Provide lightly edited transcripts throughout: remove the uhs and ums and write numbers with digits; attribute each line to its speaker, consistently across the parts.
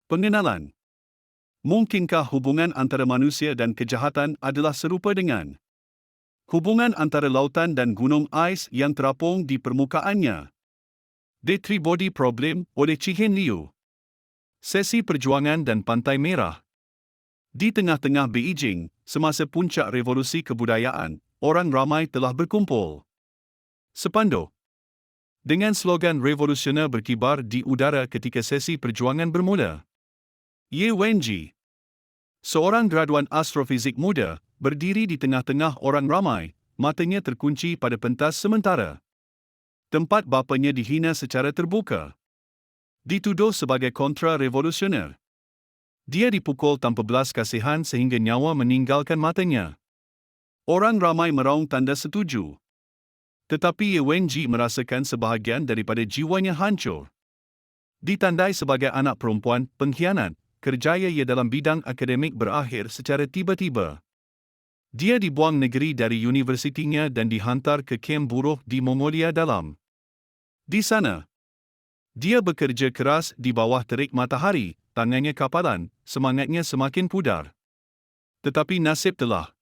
Speaker 1: Pengenalan. Mungkinkah hubungan antara manusia dan kejahatan adalah serupa dengan hubungan antara lautan dan gunung ais yang terapung di permukaannya? The Three Body Problem oleh Chihin Liu. Sesi perjuangan dan Pantai Merah. Di tengah-tengah Beijing, semasa puncak revolusi kebudayaan, orang ramai telah berkumpul. Sepanduk dengan slogan revolusioner berkibar di udara ketika sesi perjuangan bermula. Ye Wenji, seorang graduan astrofizik muda, berdiri di tengah-tengah orang ramai, matanya terkunci pada pentas sementara. Tempat bapanya dihina secara terbuka. Dituduh sebagai kontra-revolusioner. Dia dipukul tanpa belas kasihan sehingga nyawa meninggalkan matanya. Orang ramai meraung tanda setuju. Tetapi Ye Wenji merasakan sebahagian daripada jiwanya hancur. Ditandai sebagai anak perempuan pengkhianat, kerjaya ia dalam bidang akademik berakhir secara tiba-tiba. Dia dibuang negeri dari universitinya dan dihantar ke kem buruh di Mongolia Dalam. Di sana, dia bekerja keras di bawah terik matahari, tangannya kapalan, semangatnya semakin pudar. Tetapi nasib telah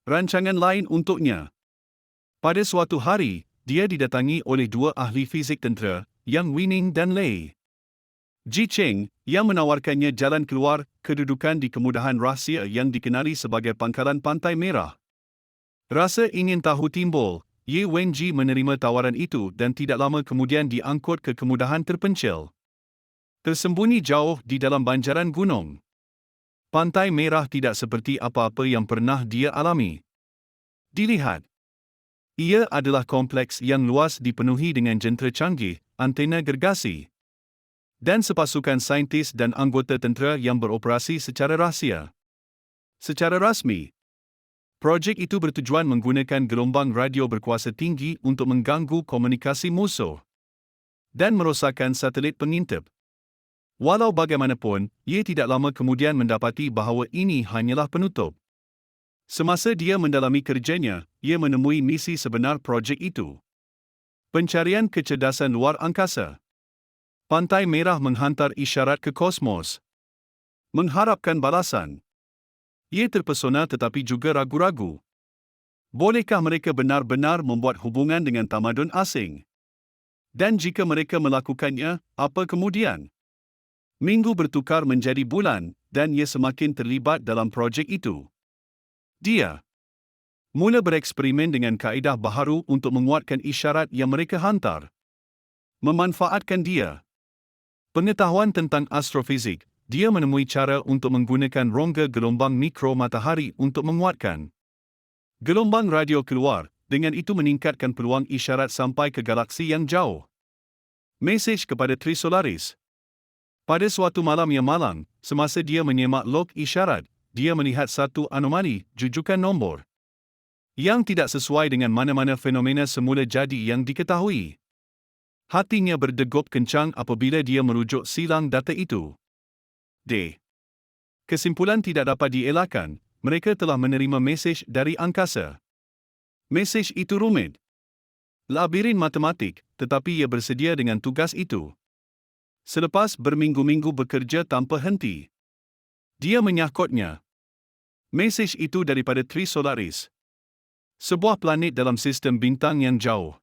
Speaker 1: rancangan lain untuknya. Pada suatu hari, dia didatangi oleh dua ahli fizik tentera, Yang Wining dan Lei Ji Cheng, yang menawarkannya jalan keluar kedudukan di kemudahan rahsia yang dikenali sebagai Pangkalan Pantai Merah. Rasa ingin tahu timbul, Ye Wenji menerima tawaran itu dan tidak lama kemudian diangkut ke kemudahan terpencil. Tersembunyi jauh di dalam banjaran gunung. Pantai Merah tidak seperti apa-apa yang pernah dia alami. Dilihat, ia adalah kompleks yang luas dipenuhi dengan jentera canggih, antena gergasi, dan sepasukan saintis dan anggota tentera yang beroperasi secara rahsia. Secara rasmi, projek itu bertujuan menggunakan gelombang radio berkuasa tinggi untuk mengganggu komunikasi musuh dan merosakkan satelit pengintip. Walau bagaimanapun, ia tidak lama kemudian mendapati bahawa ini hanyalah penutup. Semasa dia mendalami kerjanya, ia menemui misi sebenar projek itu. Pencarian kecerdasan luar angkasa. Pantai Merah menghantar isyarat ke kosmos, mengharapkan balasan. Ia terpesona tetapi juga ragu-ragu. Bolehkah mereka benar-benar membuat hubungan dengan tamadun asing? Dan jika mereka melakukannya, apa kemudian? Minggu bertukar menjadi bulan, dan ia semakin terlibat dalam projek itu. Dia mula bereksperimen dengan kaedah baharu untuk menguatkan isyarat yang mereka hantar. Memanfaatkan pengetahuan tentang astrofizik, dia menemui cara untuk menggunakan rongga gelombang mikro matahari untuk menguatkan gelombang radio keluar, dengan itu meningkatkan peluang isyarat sampai ke galaksi yang jauh. Mesej kepada Trisolaris. Pada suatu malam yang malang, semasa dia menyemak log isyarat, dia melihat satu anomali, jujukan nombor yang tidak sesuai dengan mana-mana fenomena semula jadi yang diketahui. Hatinya berdegup kencang apabila dia merujuk silang data itu. Kesimpulan tidak dapat dielakkan, mereka telah menerima mesej dari angkasa. Mesej itu rumit. Labirin matematik, tetapi ia bersedia dengan tugas itu. Selepas berminggu-minggu bekerja tanpa henti, dia menyahkotnya. Mesej itu daripada Trisolaris, sebuah planet dalam sistem bintang yang jauh.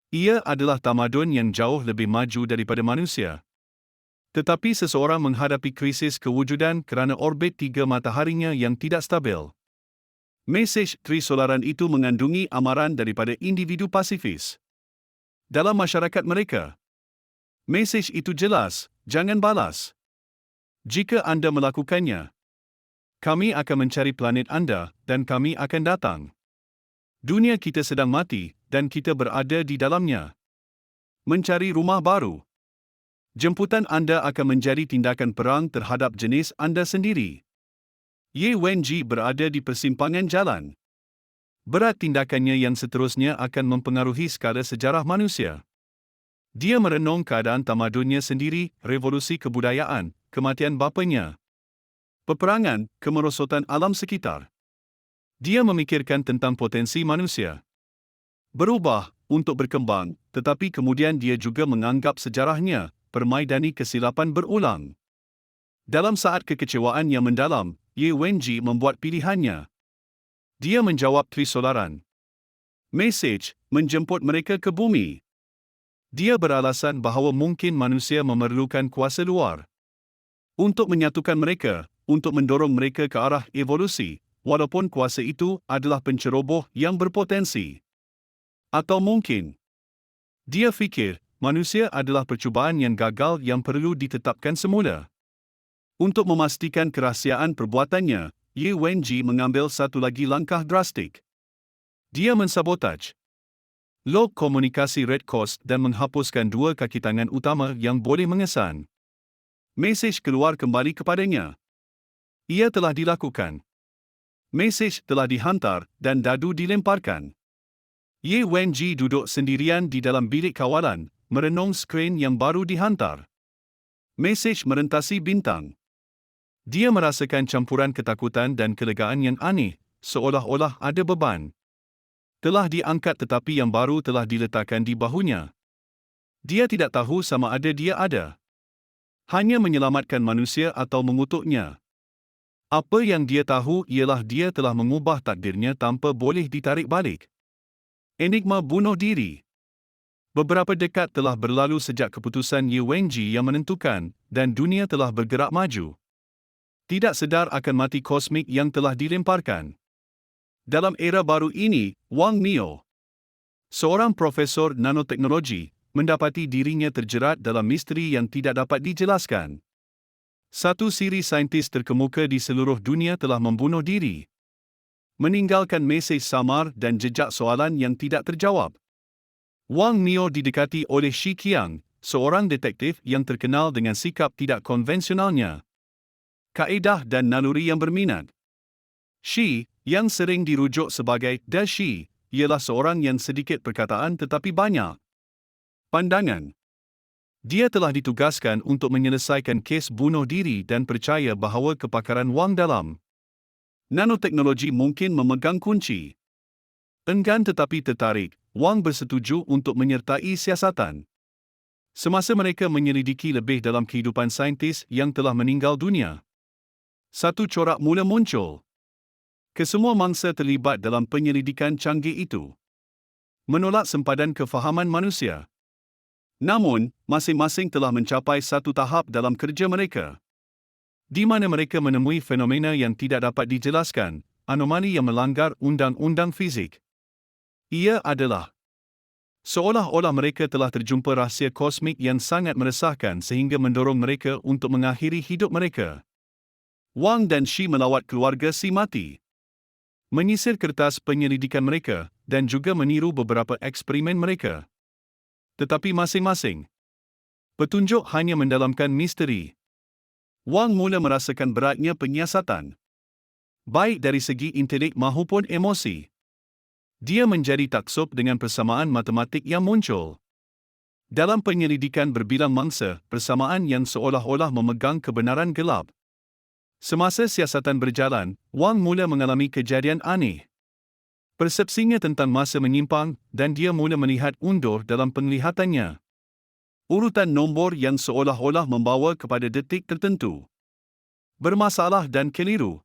Speaker 1: Ia adalah tamadun yang jauh lebih maju daripada manusia. Tetapi seseorang menghadapi krisis kewujudan kerana orbit tiga mataharinya yang tidak stabil. Mesej trisolaran itu mengandungi amaran daripada individu pasifis dalam masyarakat mereka. Mesej itu jelas, jangan balas. Jika anda melakukannya, kami akan mencari planet anda dan kami akan datang. Dunia kita sedang mati dan kita berada di dalamnya. Mencari rumah baru. Jemputan anda akan menjadi tindakan perang terhadap jenis anda sendiri. Ye Wenji berada di persimpangan jalan. Berat tindakannya yang seterusnya akan mempengaruhi skala sejarah manusia. Dia merenung keadaan tamadunnya sendiri, revolusi kebudayaan, kematian bapanya, peperangan, kemerosotan alam sekitar. Dia memikirkan tentang potensi manusia berubah untuk berkembang, tetapi kemudian dia juga menganggap sejarahnya permaidani kesilapan berulang. Dalam saat kekecewaan yang mendalam, Ye Wenji membuat pilihannya. Dia menjawab Trisolaran. Mesej, menjemput mereka ke bumi. Dia beralasan bahawa mungkin manusia memerlukan kuasa luar untuk menyatukan mereka, untuk mendorong mereka ke arah evolusi, walaupun kuasa itu adalah penceroboh yang berpotensi. Atau mungkin, dia fikir, manusia adalah percubaan yang gagal yang perlu ditetapkan semula. Untuk memastikan kerahsiaan perbuatannya, Ye Wenji mengambil satu lagi langkah drastik. Dia mensabotaj log komunikasi Red Cross dan menghapuskan dua kaki tangan utama yang boleh mengesan. Mesej keluar kembali kepadanya. Ia telah dilakukan. Mesej telah dihantar dan dadu dilemparkan. Ye Wenji duduk sendirian di dalam bilik kawalan, merenung skrin yang baru dihantar. Mesej merentasi bintang. Dia merasakan campuran ketakutan dan kelegaan yang aneh, seolah-olah ada beban telah diangkat tetapi yang baru telah diletakkan di bahunya. Dia tidak tahu sama ada dia ada hanya menyelamatkan manusia atau mengutuknya. Apa yang dia tahu ialah dia telah mengubah takdirnya tanpa boleh ditarik balik. Enigma bunuh diri. Beberapa dekad telah berlalu sejak keputusan Ye Wenji yang menentukan, dan dunia telah bergerak maju. Tidak sedar akan mati kosmik yang telah dilemparkan. Dalam era baru ini, Wang Nio, seorang profesor nanoteknologi, mendapati dirinya terjerat dalam misteri yang tidak dapat dijelaskan. Satu siri saintis terkemuka di seluruh dunia telah membunuh diri, meninggalkan mesej samar dan jejak soalan yang tidak terjawab. Wang Nio didekati oleh Shi Qiang, seorang detektif yang terkenal dengan sikap tidak konvensionalnya, kaedah dan naluri yang berminat. Shi, yang sering dirujuk sebagai Da Shi, ialah seorang yang sedikit perkataan tetapi banyak pandangan. Dia telah ditugaskan untuk menyelesaikan kes bunuh diri dan percaya bahawa kepakaran Wang dalam nanoteknologi mungkin memegang kunci. Enggan tetapi tertarik, Wang bersetuju untuk menyertai siasatan. Semasa mereka menyelidiki lebih dalam kehidupan saintis yang telah meninggal dunia, satu corak mula muncul. Kesemua mangsa terlibat dalam penyelidikan canggih itu menolak sempadan kefahaman manusia. Namun, masing-masing telah mencapai satu tahap dalam kerja mereka, di mana mereka menemui fenomena yang tidak dapat dijelaskan, anomali yang melanggar undang-undang fizik. Ia adalah seolah-olah mereka telah terjumpa rahsia kosmik yang sangat meresahkan sehingga mendorong mereka untuk mengakhiri hidup mereka. Wang dan Shi melawat keluarga si mati, menyisir kertas penyelidikan mereka, dan juga meniru beberapa eksperimen mereka. Tetapi masing-masing petunjuk hanya mendalamkan misteri. Wang mula merasakan beratnya penyiasatan, baik dari segi intelek maupun emosi. Dia menjadi taksub dengan persamaan matematik yang muncul dalam penyelidikan berbilang mangsa, persamaan yang seolah-olah memegang kebenaran gelap. Semasa siasatan berjalan, Wang mula mengalami kejadian aneh. Persepsinya tentang masa menyimpang dan dia mula melihat undur dalam penglihatannya. Urutan nombor yang seolah-olah membawa kepada detik tertentu bermasalah dan keliru.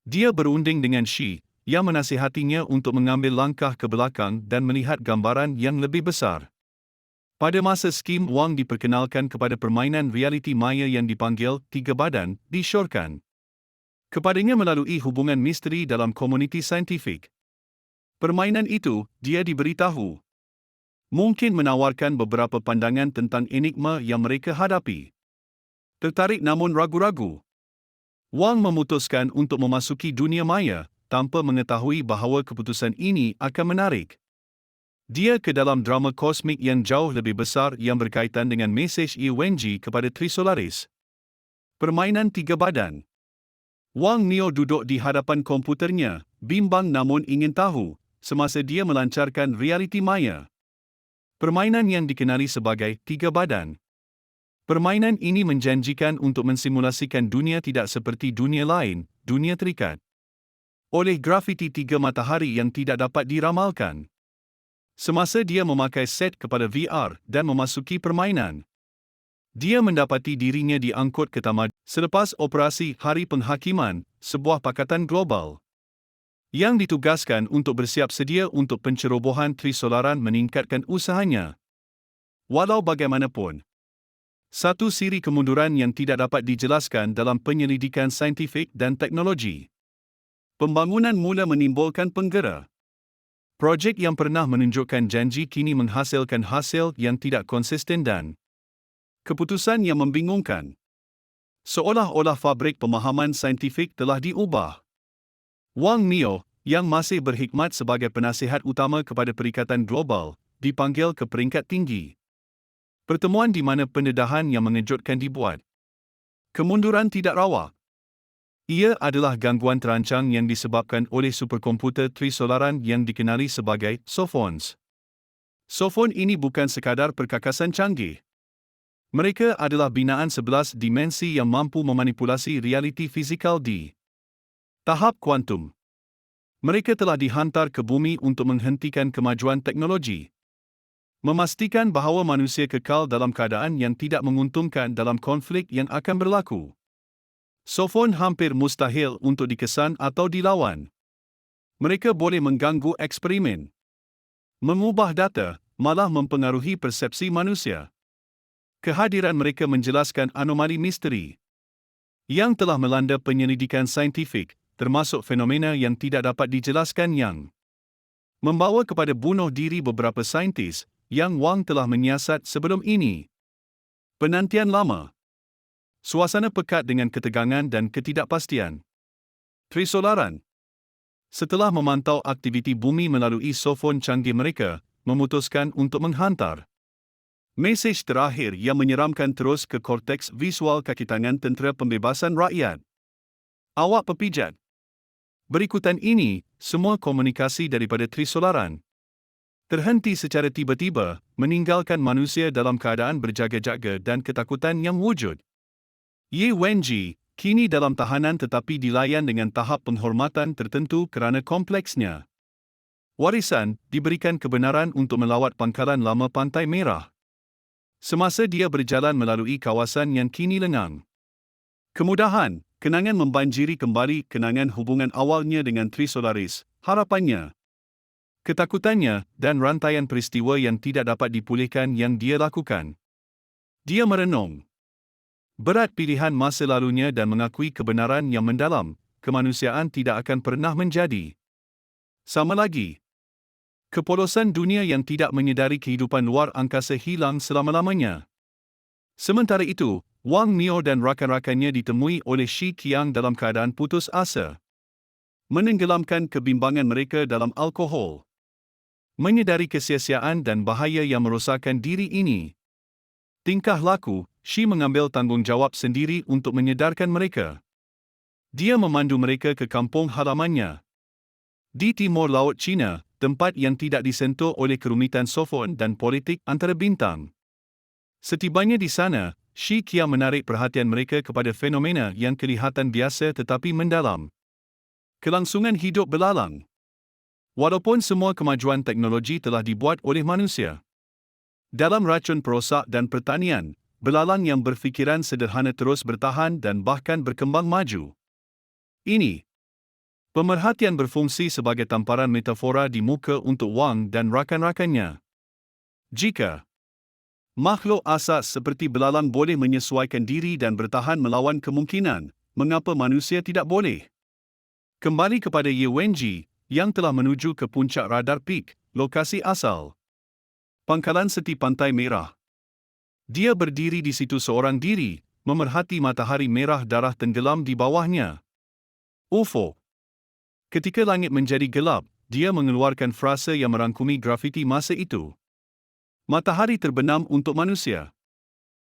Speaker 1: Dia berunding dengan Shi, yang menasihatinya untuk mengambil langkah ke belakang dan melihat gambaran yang lebih besar. Pada masa skim Wang diperkenalkan kepada permainan realiti maya yang dipanggil Tiga Badan, disyorkan kepadanya melalui hubungan misteri dalam komuniti saintifik. Permainan itu, dia diberitahu, mungkin menawarkan beberapa pandangan tentang enigma yang mereka hadapi. Tertarik namun ragu-ragu, Wang memutuskan untuk memasuki dunia maya, tanpa mengetahui bahawa keputusan ini akan menarik dia ke dalam drama kosmik yang jauh lebih besar yang berkaitan dengan mesej Ye Wenji kepada Trisolaris. Permainan Tiga Badan. Wang Nio duduk di hadapan komputernya, bimbang namun ingin tahu, semasa dia melancarkan realiti maya. Permainan yang dikenali sebagai Tiga Badan. Permainan ini menjanjikan untuk mensimulasikan dunia tidak seperti dunia lain, dunia terikat oleh grafiti tiga matahari yang tidak dapat diramalkan. Semasa dia memakai set kepada VR dan memasuki permainan, dia mendapati dirinya diangkut ke tamadun Selepas operasi Hari Penghakiman, sebuah pakatan global yang ditugaskan untuk bersiap sedia untuk pencerobohan trisolaran meningkatkan usahanya. Walau bagaimanapun, satu siri kemunduran yang tidak dapat dijelaskan dalam penyelidikan saintifik dan teknologi. Pembangunan mula menimbulkan penggera. Projek yang pernah menunjukkan janji kini menghasilkan hasil yang tidak konsisten dan keputusan yang membingungkan. Seolah-olah fabrik pemahaman saintifik telah diubah. Wang Mio, yang masih berkhidmat sebagai penasihat utama kepada Perikatan Global, dipanggil ke peringkat tinggi. Pertemuan di mana pendedahan yang mengejutkan dibuat. Kemunduran tidak rawak. Ia adalah gangguan terancang yang disebabkan oleh superkomputer trisolaran yang dikenali sebagai sofons. Sofon ini bukan sekadar perkakasan canggih. Mereka adalah binaan 11 dimensi yang mampu memanipulasi realiti fizikal di tahap kuantum. Mereka telah dihantar ke bumi untuk menghentikan kemajuan teknologi, memastikan bahawa manusia kekal dalam keadaan yang tidak menguntungkan dalam konflik yang akan berlaku. Sofon hampir mustahil untuk dikesan atau dilawan. Mereka boleh mengganggu eksperimen, mengubah data, malah mempengaruhi persepsi manusia. Kehadiran mereka menjelaskan anomali misteri yang telah melanda penyelidikan saintifik, termasuk fenomena yang tidak dapat dijelaskan yang membawa kepada bunuh diri beberapa saintis yang Wang telah menyiasat sebelum ini. Penantian lama. Suasana pekat dengan ketegangan dan ketidakpastian. Trisolaran, setelah memantau aktiviti bumi melalui sofon canggih mereka, memutuskan untuk menghantar mesej terakhir yang menyeramkan terus ke korteks visual kaki tangan Tentera Pembebasan Rakyat. Awak pepijat. Berikutan ini, semua komunikasi daripada trisolaran terhenti secara tiba-tiba, meninggalkan manusia dalam keadaan berjaga-jaga dan ketakutan yang wujud. Ye Wenji, kini dalam tahanan tetapi dilayan dengan tahap penghormatan tertentu kerana kompleksnya warisan, diberikan kebenaran untuk melawat pangkalan lama Pantai Merah. Semasa dia berjalan melalui kawasan yang kini lengang. Kemudahan, kenangan membanjiri kembali kenangan hubungan awalnya dengan Trisolaris, harapannya, ketakutannya dan rantaian peristiwa yang tidak dapat dipulihkan yang dia lakukan. Dia merenung berat pilihan masa lalunya dan mengakui kebenaran yang mendalam, kemanusiaan tidak akan pernah menjadi sama lagi. Kepolosan dunia yang tidak menyedari kehidupan luar angkasa hilang selama-lamanya. Sementara itu, Wang Mio dan rakan-rakannya ditemui oleh Shi Qiang dalam keadaan putus asa, menenggelamkan kebimbangan mereka dalam alkohol. Menyedari kesia-siaan dan bahaya yang merosakkan diri ini, tingkah laku, Shi mengambil tanggungjawab sendiri untuk menyedarkan mereka. Dia memandu mereka ke kampung halamannya di timur Laut China, tempat yang tidak disentuh oleh kerumitan sofon dan politik antara bintang. Setibanya di sana, Shi Qiang menarik perhatian mereka kepada fenomena yang kelihatan biasa tetapi mendalam. Kelangsungan hidup belalang. Walaupun semua kemajuan teknologi telah dibuat oleh manusia dalam racun perosak dan pertanian, belalang yang berfikiran sederhana terus bertahan dan bahkan berkembang maju. Ini pemerhatian berfungsi sebagai tamparan metafora di muka untuk Wang dan rakan-rakannya. Jika makhluk asas seperti belalang boleh menyesuaikan diri dan bertahan melawan kemungkinan, mengapa manusia tidak boleh? Kembali kepada Ye Wenji, yang telah menuju ke puncak radar peak, lokasi asal pangkalan seti Pantai Merah. Dia berdiri di situ seorang diri, memerhati matahari merah darah tenggelam di bawahnya. Ufo. Ketika langit menjadi gelap, dia mengeluarkan frasa yang merangkumi grafiti masa itu. Matahari terbenam untuk manusia.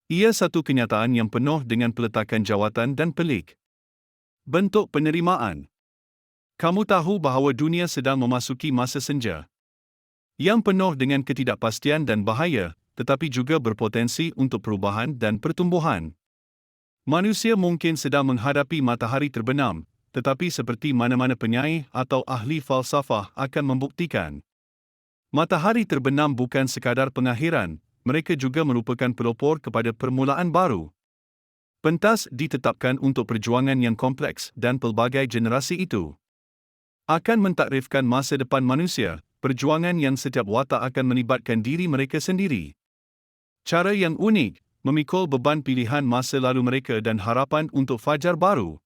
Speaker 1: Ia satu kenyataan yang penuh dengan peletakan jawatan dan pelik. Bentuk penerimaan. Kamu tahu bahawa dunia sedang memasuki masa senja yang penuh dengan ketidakpastian dan bahaya, tetapi juga berpotensi untuk perubahan dan pertumbuhan. Manusia mungkin sedang menghadapi matahari terbenam, tetapi seperti mana-mana penyair atau ahli falsafah akan membuktikan, matahari terbenam bukan sekadar pengakhiran, mereka juga merupakan pelopor kepada permulaan baru. Pentas ditetapkan untuk perjuangan yang kompleks dan pelbagai generasi itu akan mentakrifkan masa depan manusia, perjuangan yang setiap watak akan melibatkan diri mereka sendiri. Cara yang unik, memikul beban pilihan masa lalu mereka dan harapan untuk fajar baru.